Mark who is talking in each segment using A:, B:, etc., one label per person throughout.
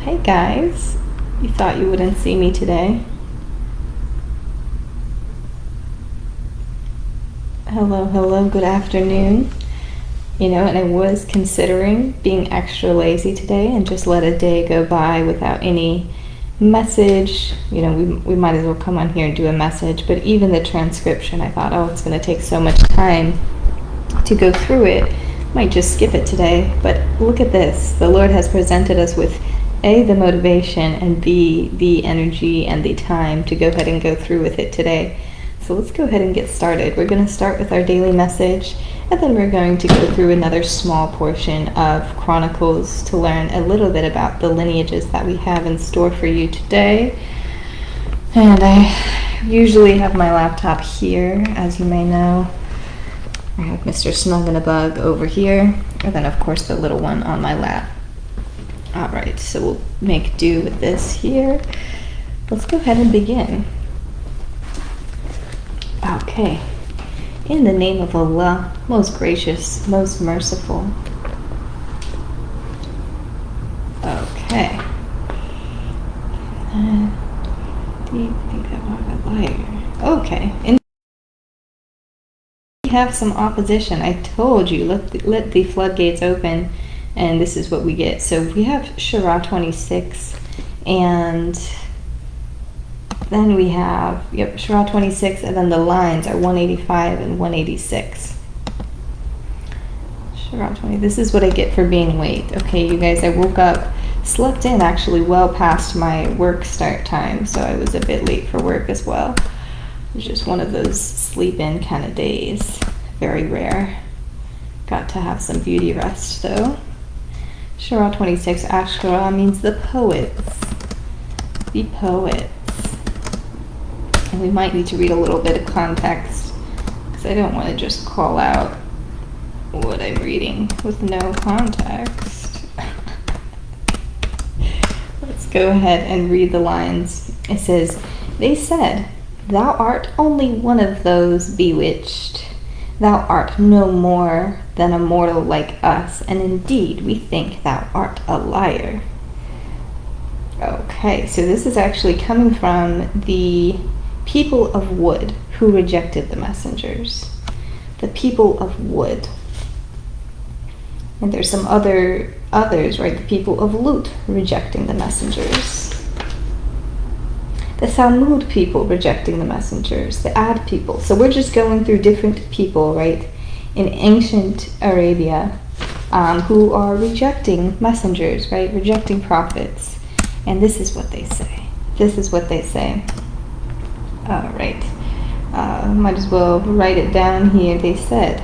A: Hey guys, you thought you wouldn't see me today. Hello, good afternoon. And I was considering being extra lazy today and just let a day go by without any message. We might as well come on here and do a message, but even the transcription, I thought, oh, it's going to take so much time to go through it. Might just skip it today. But look at this. The Lord has presented us with A, the motivation, and B, the energy and the time to go ahead and go through with it today. So let's go ahead and get started. We're going to start with our daily message, and then we're going to go through another small portion of Chronicles to learn a little bit about the lineages that we have in store for you today. And I usually have my laptop here, as you may know. I have Mr. Snug and a Bug over here, and then of course the little one on my lap. Alright, so we'll make do with this here. Let's go ahead and begin. Okay. In the name of Allah, most gracious, most merciful. Okay. Do you think that I'm a liar? Okay. We have some opposition. I told you, let the floodgates open, and this is what we get. So we have Surah 26, and then we have, Surah 26, and then the lines are 185 and 186. Surah 20, this is what I get for being late. Okay, you guys, I woke up, slept in actually well past my work start time, so I was a bit late for work as well. It was just one of those sleep-in kind of days. Very rare. Got to have some beauty rest, though. Surah 26, Ash-Shu'ara means the poets. The poets. And we might need to read a little bit of context, because I don't want to just call out what I'm reading with no context. Let's go ahead and read the lines. It says, "They said, 'Thou art only one of those bewitched. Thou art no more than a mortal like us, and indeed we think thou art a liar.'" Okay, so this is actually coming from the people of wood who rejected the messengers. The people of wood. And there's some others, right? The people of Lut rejecting the messengers. The Thamud people rejecting the messengers. The Ad people. So we're just going through different people, right, in ancient Arabia who are rejecting messengers, right? Rejecting prophets. And this is what they say. This is what they say. Alright. Might as well write it down here. They said,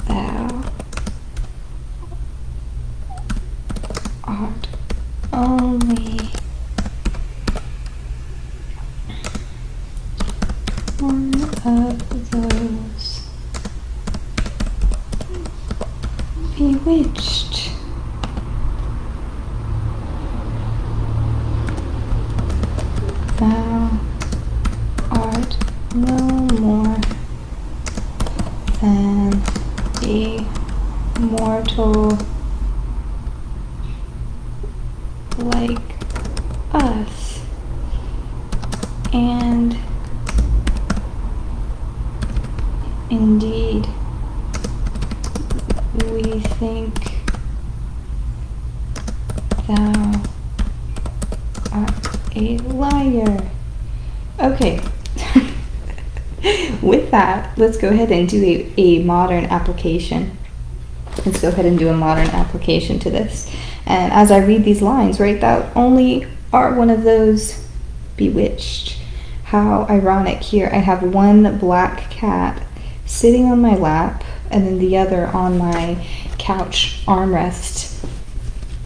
A: "Thou art only one of those bewitched. Thou art no more than a mortal like us, and indeed we think thou art a liar." Okay. With that, let's go ahead and do a modern application. Let's go ahead and do a modern application to this. And as I read these lines, right, thou only are one of those bewitched. How ironic. Here I have one black cat sitting on my lap, and then the other on my couch armrest.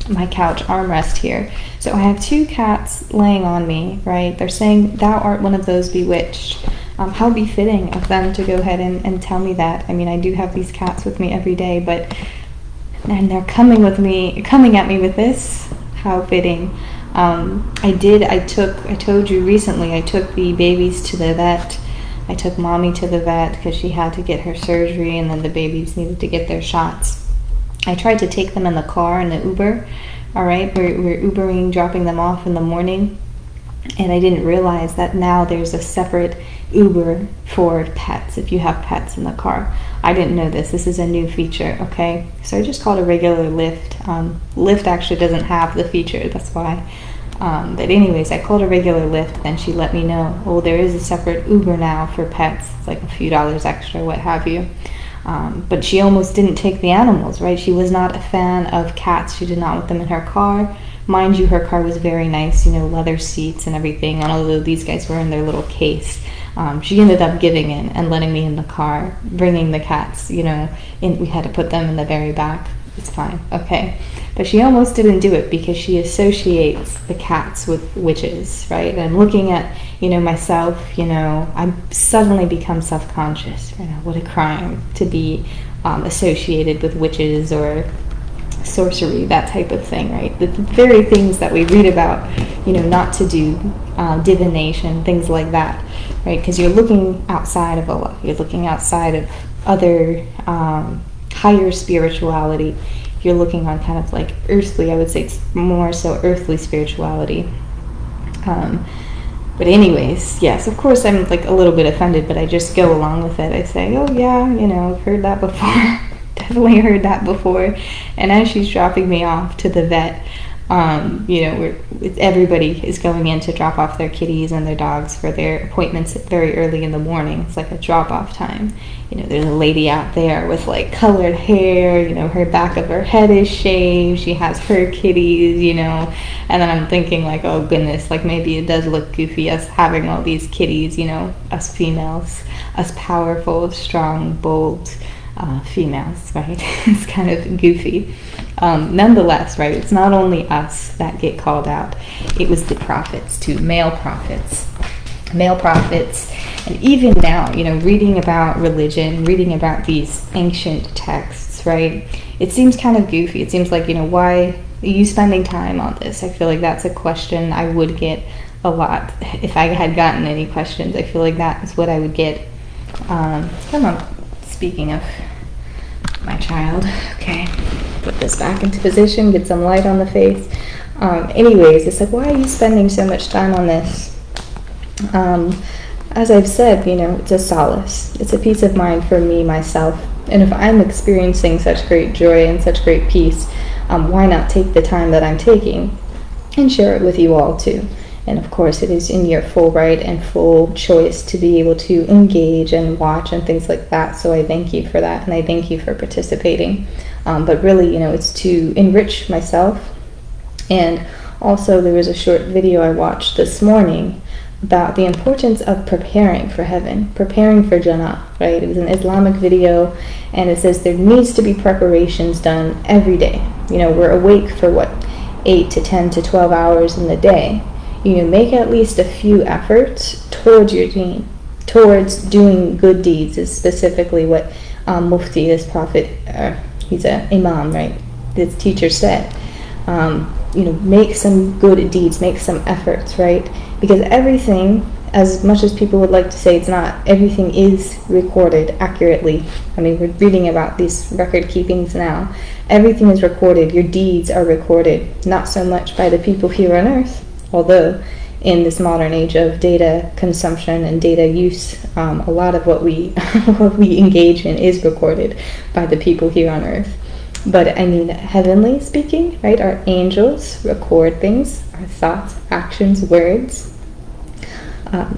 A: My couch armrest here. So I have two cats laying on me, right? They're saying, "Thou art one of those bewitched." How befitting of them to go ahead and tell me that. I mean, I do have these cats with me every day, and they're coming at me with this. How fitting. I told you recently, I took the babies to the vet I took mommy to the vet because she had to get her surgery, and then the babies needed to get their shots. I tried to take them in the car, in the Uber. All right, we're Ubering, dropping them off in the morning. And I didn't realize that now there's a separate Uber for pets, if you have pets in the car. I didn't know this. This is a new feature, okay? So I just called a regular Lyft. Lyft actually doesn't have the feature, that's why. But anyways, I called a regular Lyft, and she let me know, oh, there is a separate Uber now for pets. It's like a few dollars extra, what have you. But she almost didn't take the animals, right? She was not a fan of cats. She did not want them in her car. Mind you, her car was very nice, leather seats and everything, and although these guys were in their little case, she ended up giving in and letting me in the car, bringing the cats, and we had to put them in the very back. It's fine, okay. But she almost didn't do it because she associates the cats with witches, right? And looking at, myself, I suddenly become self-conscious. What a crime to be associated with witches or sorcery, that type of thing, right? The very things that we read about, not to do, divination, things like that, right? Because you're looking outside of Allah, you're looking outside of other higher spirituality. You're looking on kind of like earthly, I would say it's more so earthly spirituality. But anyways, yes, of course I'm like a little bit offended, but I just go along with it. I say, oh yeah, I've heard that before. Definitely heard that before. And as she's dropping me off to the vet, everybody is going in to drop off their kitties and their dogs for their appointments very early in the morning. It's like a drop-off time. There's a lady out there with like colored hair, her back of her head is shaved, she has her kitties, and then I'm thinking like, oh goodness, like maybe it does look goofy, us having all these kitties, us females, us powerful, strong, bold females, right? It's kind of goofy. Nonetheless, right, it's not only us that get called out. It was the prophets too, male prophets. And even now, reading about religion, reading about these ancient texts, right, it seems kind of goofy. It seems like, why are you spending time on this? I feel like that's a question I would get a lot. If I had gotten any questions, I feel like that is what I would get. Come on, speaking of my child, okay, put this back into position, get some light on the face. Anyways, it's like, why are you spending so much time on this? As I've said, it's a solace. It's a peace of mind for me, myself. And if I'm experiencing such great joy and such great peace, why not take the time that I'm taking and share it with you all too? And of course, it is in your full right and full choice to be able to engage and watch and things like that. So I thank you for that, and I thank you for participating. But really, it's to enrich myself. And also, there was a short video I watched this morning about the importance of preparing for heaven, preparing for Jannah, right? It was an Islamic video, and it says there needs to be preparations done every day. We're awake for 8 to 10 to 12 hours in the day. Make at least a few efforts towards your deen, towards doing good deeds, is specifically what Mufti, this prophet, he's an imam, right? This teacher said, make some good deeds, make some efforts, right? Because everything, as much as people would like to say it's not, everything is recorded accurately. I mean, we're reading about these record keepings now. Everything is recorded. Your deeds are recorded, not so much by the people here on earth, although in this modern age of data consumption and data use, a lot of what we what we engage in is recorded by the people here on earth. But I mean, heavenly speaking, right? Our angels record things, our thoughts, actions, words,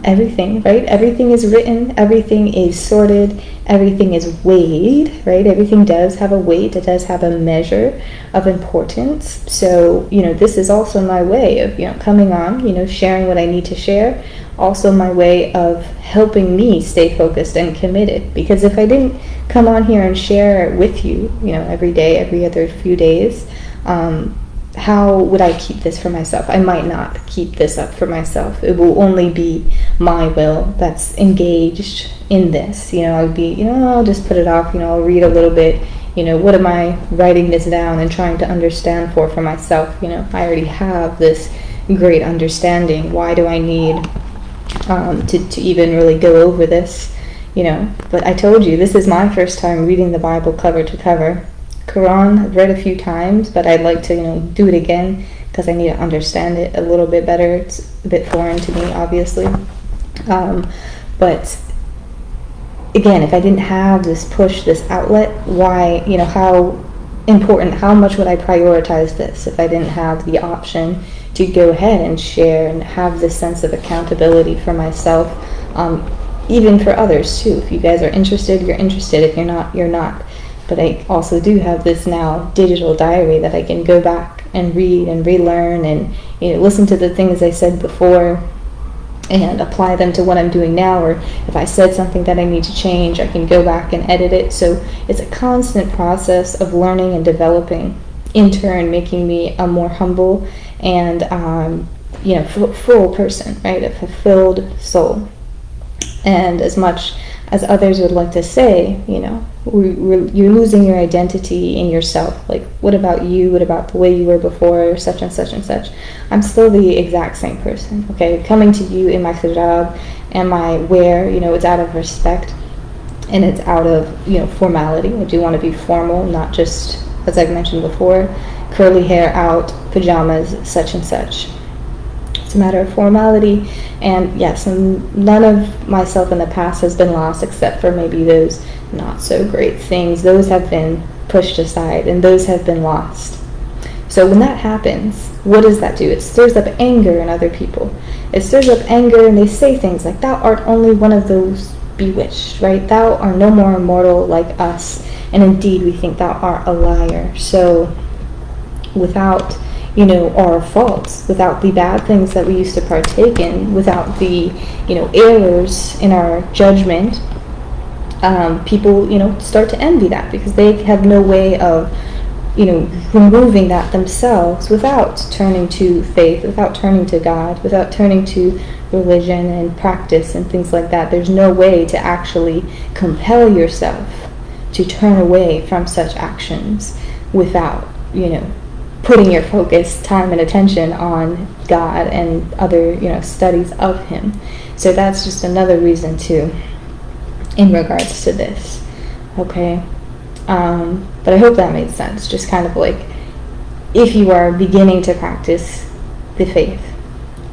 A: everything, right? Everything is written, everything is sorted, everything is weighed, right? Everything does have a weight, it does have a measure of importance. So, this is also my way of, coming on, sharing what I need to share. Also my way of helping me stay focused and committed. Because if I didn't come on here and share with you, every day, every other few days, how would I keep this for myself? I might not keep this up for myself. It will only be my will that's engaged in this. I would be, I'll just put it off, I'll read a little bit. What am I writing this down and trying to understand for myself? I already have this great understanding. Why do I need to even really go over this, But I told you, this is my first time reading the Bible cover to cover. Qur'an, I've read a few times, but I'd like to, do it again because I need to understand it a little bit better. It's a bit foreign to me, obviously. But again, if I didn't have this push, this outlet, why, how much would I prioritize this if I didn't have the option to go ahead and share and have this sense of accountability for myself, even for others too. If you guys are interested, you're interested. If you're not, you're not. But I also do have this now digital diary that I can go back and read and relearn and listen to the things I said before and apply them to what I'm doing now. Or if I said something that I need to change, I can go back and edit it. So it's a constant process of learning and developing, in turn making me a more humble and full person, right? A fulfilled soul. And as much as others would like to say, you're losing your identity in yourself. Like, what about you? What about the way you were before, such and such and such? I'm still the exact same person, okay? Coming to you in my hijab and my wear, it's out of respect and it's out of, formality. I do want to be formal, not just, as I've mentioned before, curly hair out, pajamas, such and such. It's a matter of formality, and yes, none of myself in the past has been lost except for maybe those not so great things. Those have been pushed aside and those have been lost. So when that happens, what does that do? It stirs up anger in other people. It stirs up anger, and they say things like, "Thou art only one of those bewitched," right? "Thou art no more immortal like us, and indeed we think thou art a liar." So without our faults, without the bad things that we used to partake in, without the, errors in our judgment, people, start to envy that because they have no way of, removing that themselves without turning to faith, without turning to God, without turning to religion and practice and things like that. There's no way to actually compel yourself to turn away from such actions without, putting your focus, time, and attention on God and other, studies of Him. So that's just another reason too, in regards to this. Okay, but I hope that made sense. Just kind of like, if you are beginning to practice the faith,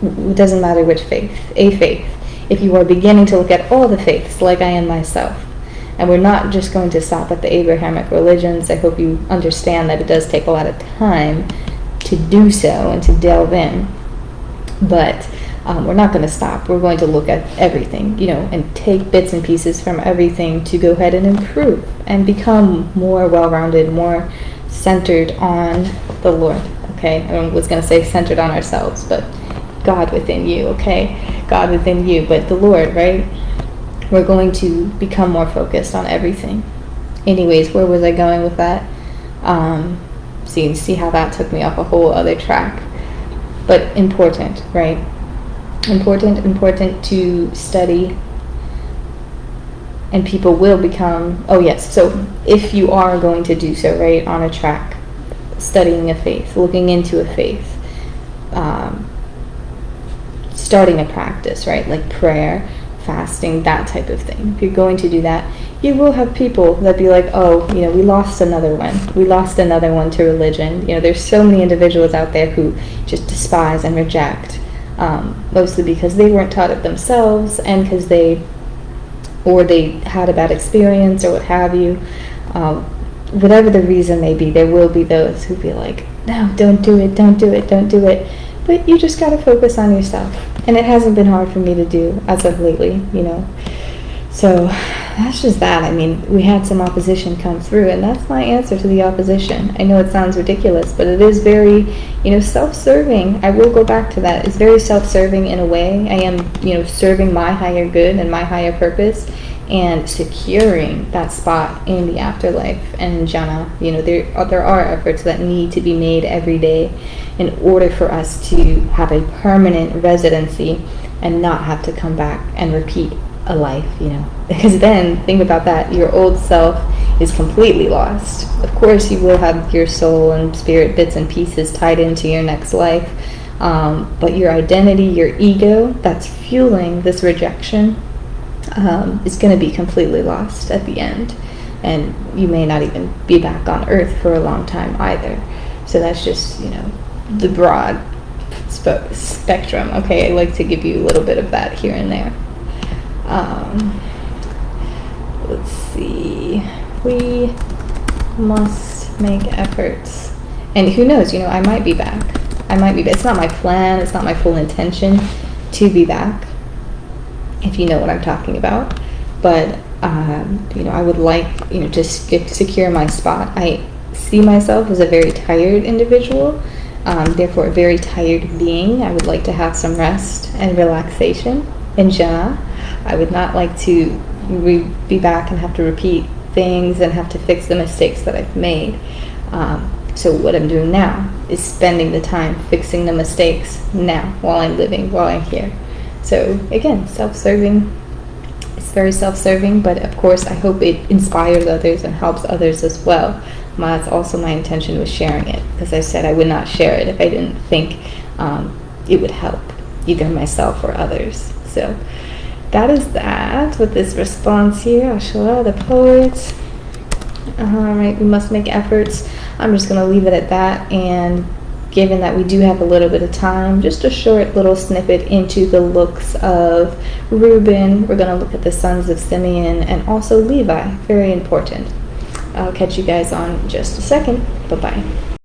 A: it doesn't matter which faith, a faith. If you are beginning to look at all the faiths, like I am myself, and we're not just going to stop at the Abrahamic religions. I hope you understand that it does take a lot of time to do so and to delve in. But we're not going to stop. We're going to look at everything, and take bits and pieces from everything to go ahead and improve and become more well-rounded, more centered on the Lord, okay? I was going to say centered on ourselves, but God within you, okay? God within you, but the Lord, right? We're going to become more focused on everything. Anyways, where was I going with that? See how that took me off a whole other track. But important, right? Important to study. And people will become, oh yes, so if you are going to do so, right, on a track, studying a faith, looking into a faith, starting a practice, right, like prayer, fasting, that type of thing. If you're going to do that, you will have people that be like, oh, we lost another one. We lost another one to religion. There's so many individuals out there who just despise and reject, mostly because they weren't taught it themselves and because they had a bad experience or what have you. Whatever the reason may be, there will be those who be like, no, don't do it, don't do it, don't do it. But you just got to focus on yourself. And it hasn't been hard for me to do as of lately, So that's just that. I mean, we had some opposition come through, and that's my answer to the opposition. I know it sounds ridiculous, but it is very, self-serving. I will go back to that. It's very self-serving in a way. I am, serving my higher good and my higher purpose and securing that spot in the afterlife and Jannah. There are efforts that need to be made every day in order for us to have a permanent residency and not have to come back and repeat a life, because then think about that, your old self is completely lost. Of course you will have your soul and spirit bits and pieces tied into your next life, But your identity, your ego, that's fueling this rejection, is going to be completely lost at the end. And you may not even be back on earth for a long time either. So that's just, the broad spectrum. Okay, I like to give you a little bit of that here and there. Let's see. We must make efforts. And who knows, I might be back. It's not my plan, it's not my full intention to be back, if you know what I'm talking about. But, I would like, to secure my spot. I see myself as a very tired individual, therefore a very tired being. I would like to have some rest and relaxation and jhana. I would not like to be back and have to repeat things and have to fix the mistakes that I've made. So what I'm doing now is spending the time fixing the mistakes now while I'm living, while I'm here. So again, self-serving. It's very self-serving, but of course I hope it inspires others and helps others as well. That's also my intention with sharing it. As I said, I would not share it if I didn't think it would help either myself or others. So that is that with this response here. Ash-Shu'ara, the poet. Alright, we must make efforts. I'm just going to leave it at that, and given that we do have a little bit of time, just a short little snippet into the looks of Reuben. We're going to look at the sons of Simeon and also Levi. Very important. I'll catch you guys on just a second. Bye-bye.